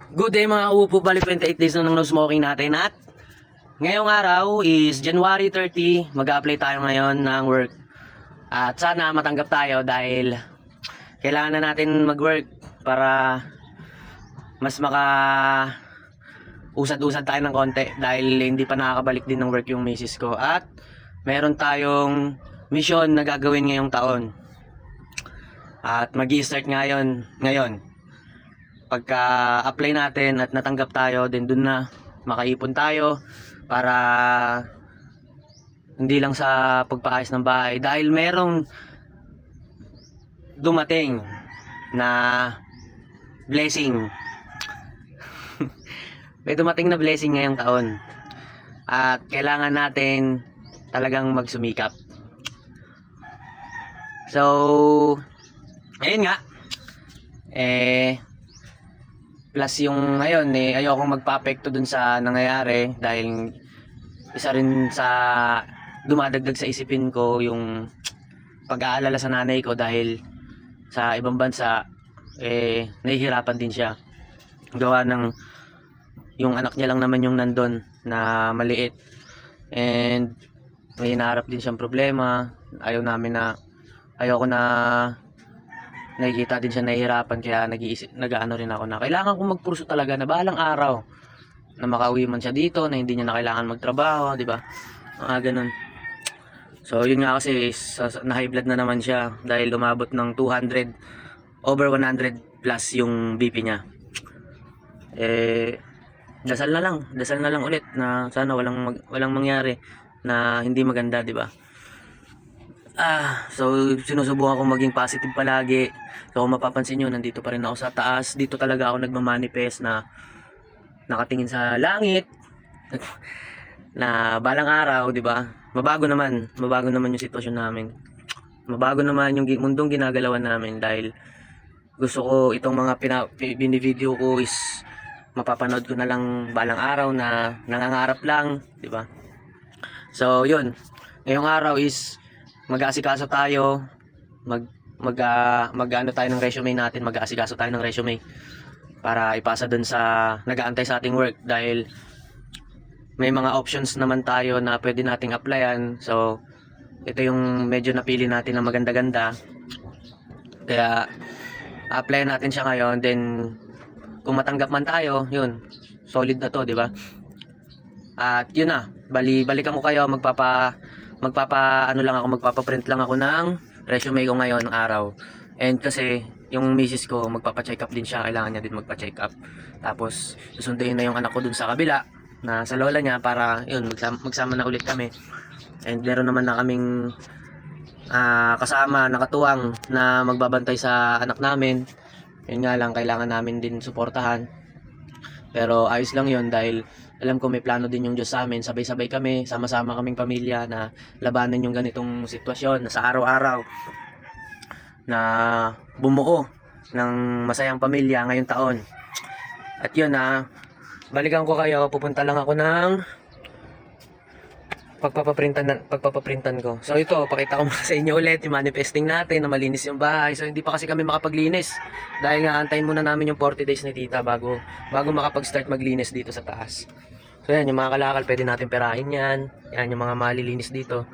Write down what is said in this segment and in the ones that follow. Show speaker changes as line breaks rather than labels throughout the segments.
Good day mga upo, bali 28 days na ng no smoking natin at ngayong araw is January 30, mag-a-apply tayo ngayon ng work. At sana matanggap tayo dahil kailangan na natin mag-work para mas usad-usad tayo ng konti dahil hindi pa nakakabalik din ng work yung misis ko. At meron tayong mission na gagawin ngayong taon. At mag-i-start ngayon. Pagka-apply natin at natanggap tayo, then dun na makaipon tayo para hindi lang sa pagpaayos ng bahay. Dahil merong dumating na blessing. May dumating na blessing ngayong taon. At kailangan natin talagang magsumikap. So, ayun nga. Plus yung ngayon ayokong magpa-apekto dun sa nangyayari dahil isa rin sa dumadagdag sa isipin ko yung pag-aalala sa nanay ko dahil sa ibang bansa nahihirapan din siya. Gawa ng yung anak niya lang naman yung nandun na maliit and may hinaharap din siyang problema. Ayoko na nakikita din siya nahihirapan kaya nag-aano rin ako na kailangan kong magpurso talaga na balang araw na makauwi man siya dito na hindi niya na kailangan magtrabaho, di ba? Ganun. So yun nga kasi na high blood na naman siya dahil umabot ng 200 over 100 plus yung BP niya. Dasal na lang ulit na sana walang mangyari na hindi maganda, di ba? So sinusubukan ko maging positive palagi. So kung mapapansin nyo, nandito pa rin ako sa taas. Dito talaga ako nagmamanifest na nakatingin sa langit na balang araw, di ba? Mabago naman yung sitwasyon namin. Mabago naman yung mundong ginagalawan namin dahil gusto ko itong mga binivideo ko is mapapanood ko na lang balang araw na nangangarap lang, di ba? So yun, ngayong araw is mag-aasikaso tayo, mag-ano tayo ng resume natin, mag-aasikaso tayo ng resume para ipasa dun sa nag-aantay sa ating work dahil may mga options naman tayo na pwede nating applyan. So ito yung medyo napili natin na maganda-ganda, kaya applyan natin siya ngayon. Then kung matanggap man tayo, yun, solid na to, di ba? At yun na, balikan ko kayo, magpapaprint lang ako ng resume ko ngayon ng araw. And kasi yung misis ko magpapa-check up din siya, kailangan niya din magpa-check up. Tapos susunduin na yung anak ko dun sa kabila na sa lola niya para yun magsama na ulit kami. And meron naman na kaming kasama nakatuwang na magbabantay sa anak namin. Yun nga lang, kailangan namin din suportahan. Pero ayos lang yun dahil alam ko may plano din yung Diyos sa amin. Sabay-sabay kami, sama-sama kaming pamilya na labanan yung ganitong sitwasyon na sa araw-araw na bumuo ng masayang pamilya ngayong taon. At yun balikan ko kayo, pupunta lang ako ng pagpapaprintan ko. So ito, pakita ko muna sa inyo ulit yung manifesting natin na malinis yung bahay. So hindi pa kasi kami makapaglinis dahil nga antayin muna namin yung 40 days ni tita bago makapag-start maglinis dito sa taas. So yan, yung mga kalakal pwede natin perahin yan. Yan yung mga malilinis dito.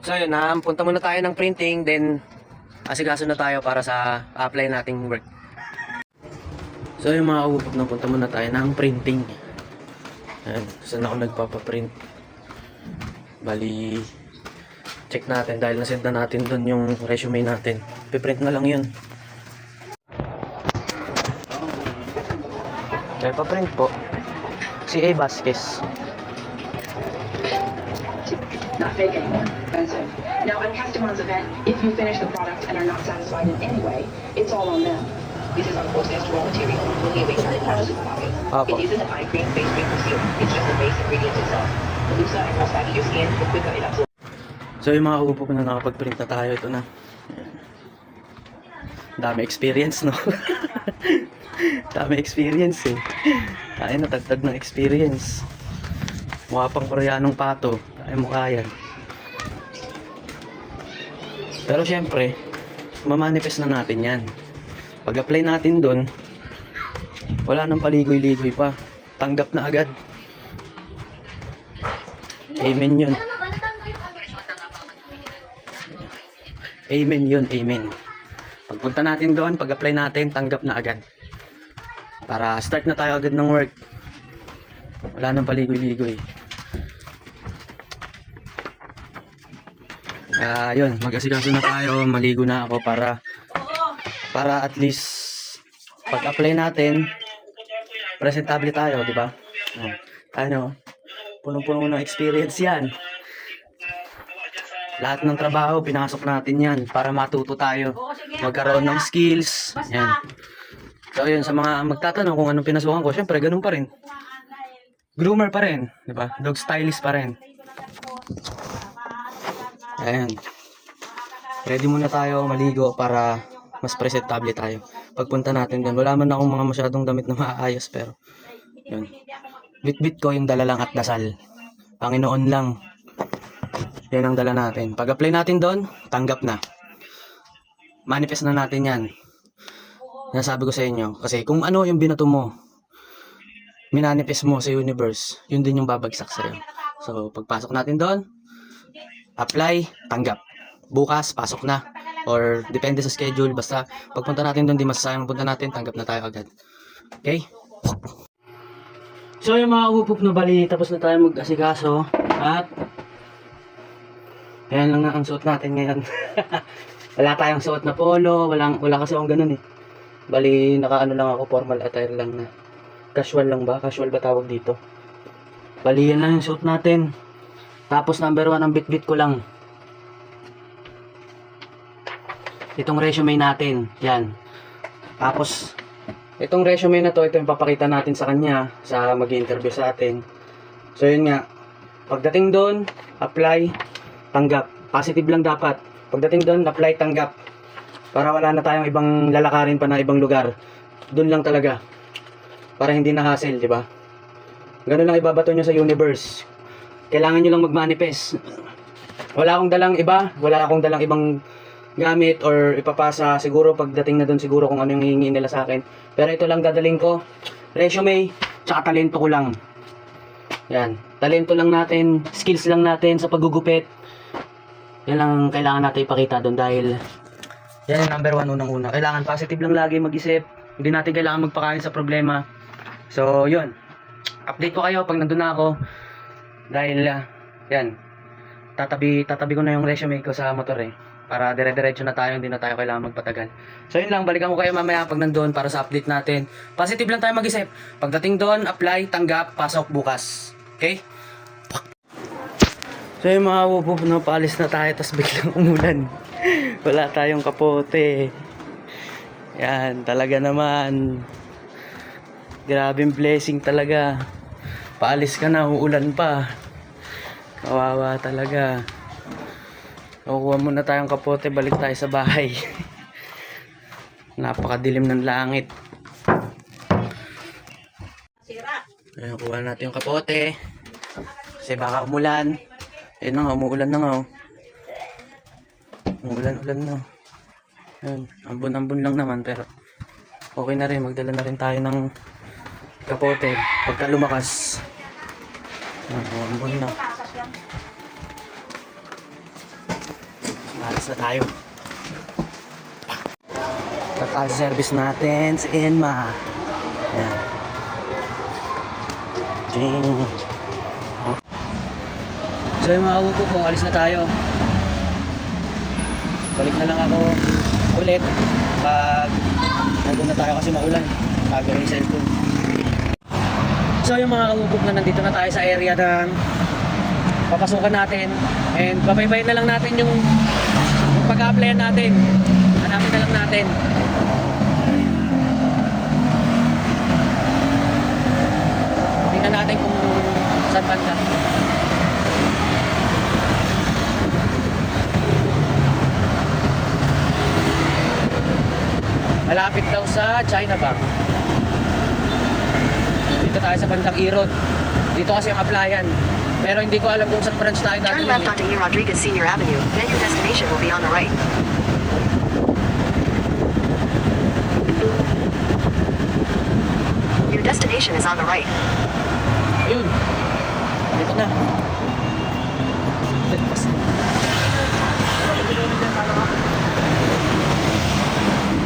So yun, punta muna tayo ng printing, then asikaso na tayo para sa apply nating work. So yung mga upok na punta muna tayo ng printing. Yan, saan ako nagpapaprint. Bali, check natin dahil nasend na natin doon yung resume natin. Piprint na lang yun. Okay, paprint po. Si A. Vasquez.
Not fake anymore. Expensive. Now, on Castellane's event, if you finish the product and are not satisfied in any way, it's all on them. This is unprocessed raw material, only available at our supermarket. It isn't an eye cream, face cream, or serum. It's just the base ingredient itself. The looser and more saggy your skin, the quicker it absorbs.
So yung mga upo ko na nakapag-print na tayo, ito na. Dami experience, no? Dami experience Tayo natagtag ng experience. Mukha pang Koreanong pato. Tayo mukha yan. Pero syempre, mamanifest na natin yan. Pag-apply natin doon, Wala nang paligoy-ligoy pa. Tanggap na agad. Amen yun. Amen yun, amen. Pagpunta natin doon, pag-apply natin, tanggap na agad. Para start na tayo agad ng work. Wala nang paligoy-ligoy. Yun, mag-asikaso na tayo, maligo na ako para at least pag-apply natin, presentable tayo, di ba? Ano, punong-puno ng experience yan. Lahat ng trabaho, pinasok natin yan para matuto tayo. Magkaroon ng skills. Yan. So yun, sa mga magtatanong kung anong pinasukan ko, syempre ganun pa rin. Groomer pa rin, di ba? Dog stylist pa rin. Ayan. Ready muna tayo maligo para mas presentable tayo. Pagpunta natin doon, wala man akong mga masyadong damit na maayos, pero yun. Bit-bit ko yung dala lang at dasal. Panginoon lang. Yan ang dala natin. Pag-apply natin doon, tanggap na. Manifest na natin yan. Nasabi ko sa inyo. Kasi kung ano yung binato mo, minanifest mo sa universe, yun din yung babagsak sa'yo. So, pagpasok natin doon, apply, tanggap. Bukas, pasok na. Or, depende sa schedule. Basta, pagpunta natin doon, di masasayang punta natin, tanggap na tayo agad. Okay? So, yung mga upop na bali, tapos na tayo mag-asikaso. At, ayan lang na ang suot natin ngayon. Wala tayong suot na polo, wala kasi akong ganun eh. Bali, naka-ano lang ako, formal attire lang na. Casual lang ba? Casual ba tawag dito? Bali, yan lang yung suot natin. Tapos number 1 ang bit-bit ko lang. Itong resume natin, yan. Tapos, itong resume na to, ito yung papakita natin sa kanya, sa mag-interview sa atin. So yun nga, pagdating doon, apply, tanggap. Positive lang dapat. Pagdating doon, apply, tanggap. Para wala na tayong ibang lalakarin pa na ibang lugar. Doon lang talaga. Para hindi na hassle, di ba? Ganun lang ibabato nyo sa universe. Kailangan nyo lang mag-manifest. Wala akong dalang iba. Wala akong dalang ibang gamit or ipapasa. Siguro pagdating na doon, siguro kung ano yung hihingi nila sa akin. Pero ito lang dadaling ko. Resume, tsaka talento ko lang. Yan. Talento lang natin. Skills lang natin sa paggugupit. Yan lang kailangan natin ipakita doon dahil yan yung number 1 unang-una. Kailangan positive lang lagi mag-isip. Hindi natin kailangan magpakain sa problema. So, yun. Update ko kayo pag nandun na ako. Dahil, yan. Tatabi ko na yung resume ko sa motor eh. Para dire-diretso na tayo, hindi na tayo kailangan magpatagal. So, yun lang. Balikan ko kayo mamaya pag nandun para sa update natin. Positive lang tayo mag-isip. Pagdating doon, apply, tanggap, pasok bukas. Okay? So yung mga wupop na paalis na tayo tapos biglang umulan. Wala tayong kapote. Yan, talaga naman. Grabing blessing talaga. Paalis ka na, uulan pa. Kawawa talaga. Kukuha muna tayong kapote, balik tayo sa bahay. Napakadilim ng langit. Ayan, kuha natin yung kapote. Kasi baka umulan. Ayun na nga, umuulan na nga oh. Umuulan na. Ayun, ambon-ambon lang naman pero okay na rin, magdala na rin tayo ng kapote pagka lumakas. Ambon na. Alas na tayo. Kaka-service natin sa Enma. Ayan. Ding. So yung mga upo ko, alis na tayo. Balik na lang ako ulit pag nandun na tayo kasi maulan. Tago yung cellphone. So yung mga upo na nandito na tayo sa area ng papasukan natin. And pabaybayin na lang natin yung pag-applyan natin. Hanapin na lang natin. Tingnan natin kung saan banda. Malapit daw sa China Bank. Dito tayo sa bandang Irod. Dito kasi ang applyan. Pero hindi ko alam kung saan branch tayo
Turn
dati.
left onto E. Rodriguez Senior Avenue, then your destination will be on the right. destination is on the right.
Ayun. Dito na.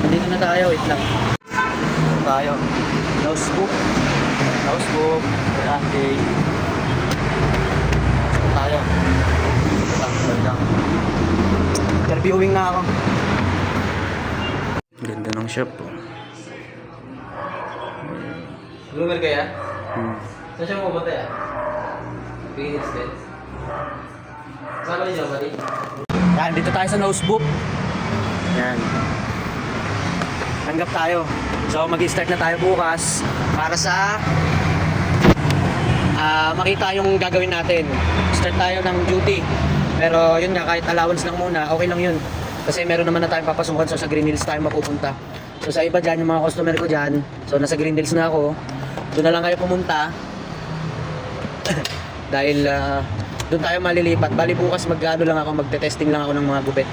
Nandito na tayo. Wait lang. Dito tayo. Nosebook. Nosebook. Okay. Dito tayo. Wait lang. Interviewing na ako. Ganda ng shop.
Bloomer kaya?
Hmm.
Saan siya pupunta ya? Green Hills. Saan ba niyo, buddy?
Yan, dito tayo sa Nosebook. Yan. Tanggap tayo. So mag-start na tayo bukas para sa makita yung gagawin natin. Start tayo ng duty. Pero yun nga, kahit allowance lang muna, okay lang yun. Kasi meron naman na tayong papasukan, so sa Green Hills tayo mapupunta. So sa iba dyan, yung mga customer ko dyan, so nasa Green Hills na ako, doon na lang kayo pumunta. Dahil doon tayo malilipat. Bali bukas mag-ano lang ako, magte-testing lang ako ng mga gupit.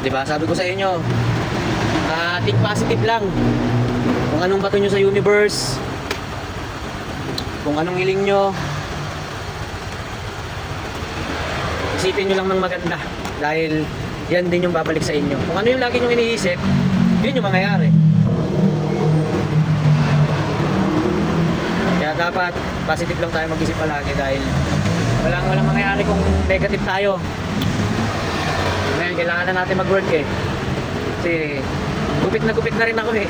Diba? Sabi ko sa inyo, think positive lang. Kung anong bato nyo sa universe, kung anong hiling nyo, isipin nyo lang ng maganda. Dahil yan din yung babalik sa inyo. Kung ano yung lagi nyo iniisip, yun yung mangyayari. Kaya dapat positive lang tayo mag-isip palagi dahil walang mangyayari kung negative tayo. Ngayon, kailangan na natin mag-work eh. Kasi gupit na rin ako eh.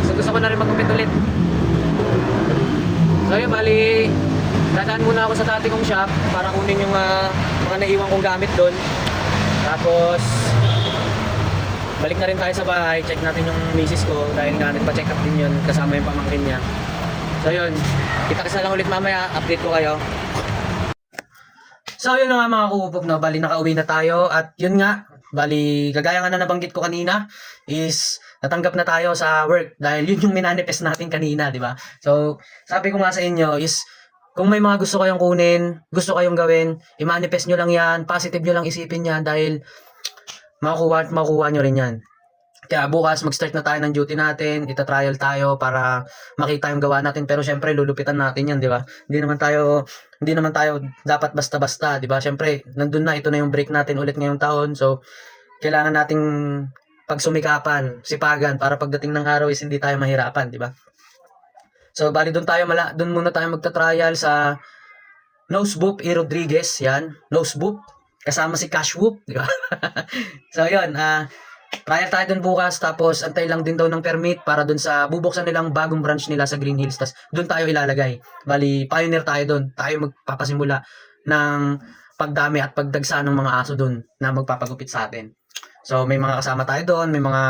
So gusto ko na rin mag-gupit ulit. So yun, bali dadaan muna ako sa dati kong shop para kunin yung mga naiwan kong gamit doon. Tapos balik na rin tayo sa bahay, check natin yung misis ko dahil nga nagpa-check up din yun kasama yung pamangkin niya. So yun, kita-kits na lang ulit mamaya, update ko kayo. So yun na nga mga kuupog, no? Bali nakauwi na tayo at yun nga, bali kagaya nga na nabanggit ko kanina is natanggap na tayo sa work dahil yun yung minanifest natin kanina, di ba? So sabi ko nga sa inyo is kung may mga gusto kayong kunin, gusto kayong gawin, i-manifest nyo lang yan, positive nyo lang isipin yan dahil makukuha nyo rin yan. Kaya bukas mag-start na tayo ng duty natin, ita-trial tayo para makita yung gawa natin. Pero syempre lulupitan natin yan, di ba? Hindi naman tayo dapat basta-basta, di ba? Syempre, nandun na, ito na yung break natin ulit ngayong taon. So, kailangan nating pagsumikapan, sipagan para pagdating ng araw is hindi tayo mahirapan, di ba? So, bali doon muna tayo magta-trial sa Nosebook E. Rodriguez, yan. Nosebook, kasama si Cashwhoop, di ba? So, yun, trial tayo dun bukas, tapos antay lang din daw ng permit para dun sa bubuksan nilang bagong branch nila sa Green Hills. Tapos dun tayo ilalagay. Bali, pioneer tayo dun. Tayo magpapasimula ng pagdami at pagdagsa ng mga aso dun na magpapagupit sa atin. So, may mga kasama tayo dun, may mga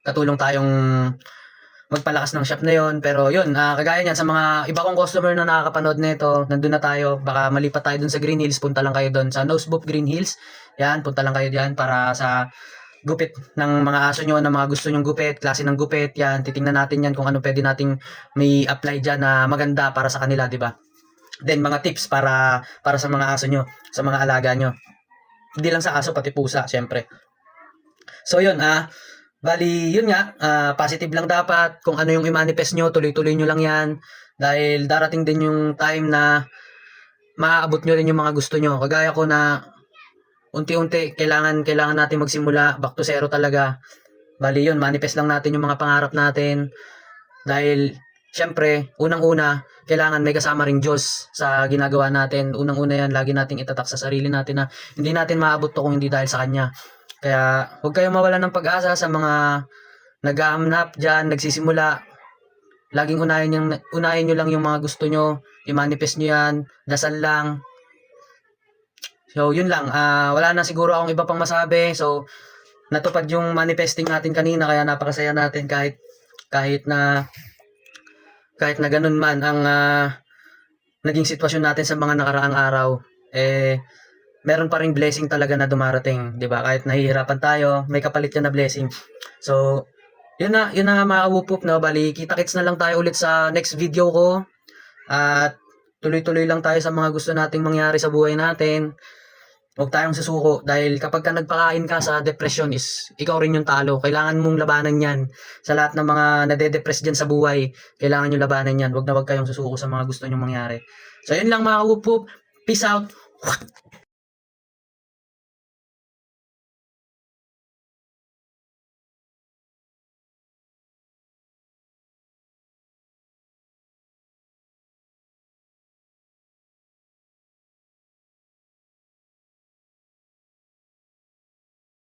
katulong tayong magpalakas ng shop na yon. Pero yun, kagaya niyan sa mga iba kong customer na nakakapanood nito, nandun na tayo, baka malipat tayo dun sa Green Hills, punta lang kayo dun sa Nosebook Green Hills. Yan, punta lang kayo diyan para sa gupit ng mga aso nyo, na mga gusto nyong gupit, klase ng gupit, yan, titingnan natin yan kung ano pwede nating may apply dyan na maganda para sa kanila, di ba? Then mga tips para sa mga aso nyo, sa mga alaga nyo. Hindi lang sa aso, pati pusa, syempre. So yun, bali, yun nga, positive lang dapat. Kung ano yung i-manifest nyo, tuloy-tuloy nyo lang yan. Dahil darating din yung time na maaabot nyo rin yung mga gusto nyo. Kagaya ko na unti-unti, kailangan natin magsimula, back to zero talaga. Bali yun, manifest lang natin yung mga pangarap natin. Dahil, syempre, unang-una, kailangan may kasama ring Diyos sa ginagawa natin. Unang-una yan, lagi nating itatak sa sarili natin na hindi natin maabot to kung hindi dahil sa Kanya. Kaya huwag kayong mawalan ng pag-asa sa mga nag-aamnap dyan, nagsisimula. Laging unahin nyo lang yung mga gusto nyo, i-manifest nyo yan, dasal lang. So yun lang, wala na siguro akong iba pang masabi. So natupad yung manifesting natin kanina, kaya napakasaya natin kahit na ganun man ang naging sitwasyon natin sa mga nakaraang araw. Meron pa ring blessing talaga na dumarating, 'di ba? Kahit nahihirapan tayo, may kapalit yan na blessing. So, yun na nga mga Wupop, no? Bali, kita-kits na lang tayo ulit sa next video ko. At tuloy-tuloy lang tayo sa mga gusto nating mangyari sa buhay natin. Huwag tayong susuko dahil kapag ka nagpakain ka sa depression is ikaw rin yung talo. Kailangan mong labanan yan. Sa lahat ng mga nade-depress dyan sa buhay, kailangan nyo labanan yan. Huwag na huwag kayong susuko sa mga gusto nyong mangyari. So yun lang mga wup-wup. Peace out.